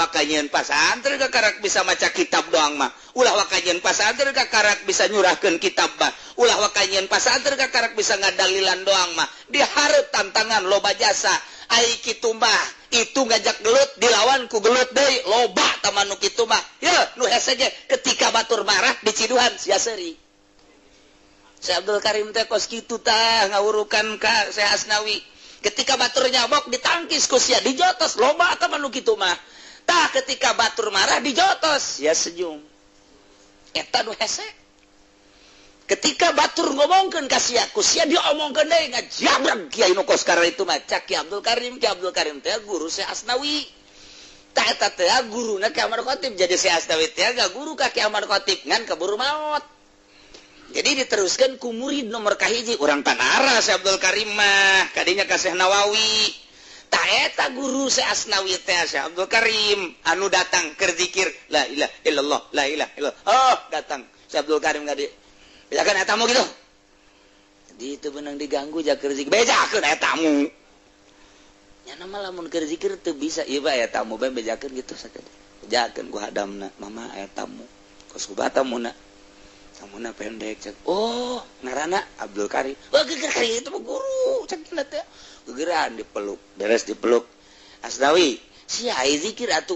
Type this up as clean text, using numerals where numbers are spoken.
wakajian pasantren ka karak bisa maca kitab doang mah ulah wakajian pasantren ka karak bisa nyurahkeun kitab mah ulah wakajian pasantren ka karak bisa ngadalilan doang mah dihareup tantangan loba jasa ai kitu mah itu ngajak gelut dilawan ku gelut deui loba tamanu kitu mah ya nu hese ge ketika batur marah diciduhan sia seuri Syekh Abdul Karim teh kos kitu tah ngawurukan ka Syekh Asnawi ketika batur nyabok ditangkis ku sia dijotos loba tamanu kitu mah tah ketika batur marah dijotos ya senyum eta nu hese ketika batur ngomongkeun ka sia ku sia diomongkeun deui ngajabrag kiai nu kos karena itu mah cak Ki Abdul Karim teh guru Syekh Asnawi tah eta teh guruna Ki Ahmad Khatib jadi Syekh Asnawi teh ga guru ka Ki Ahmad Khatib ngan keburu maot jadi diteruskan ku murid nomor kahiji urang Tanara Syekh Abdul Karim mah kadinya ka Syekh Nawawi tah eta guru Syekh Asnawi teh Syekh Abdul Karim anu datang keur zikir la ilaha illallah la ilaha illallah oh datang Syekh Abdul Karim gade bejakeun eta tamu gitu jadi itu benang diganggu jakeur zikir bejakeun eta tamu nya nama lamun keur zikir teu bisa ieu bae eta tamu bae bejakeun gitu sakade bejakeun ku hadamna mama aya tamu kos ku batamuna tamuna pendek cek oh ngaranna Abdul Karim oh geger kali itu mah guru cek teh gegeran dipeluk beres dipeluk Asnawi sia ai zikir atuh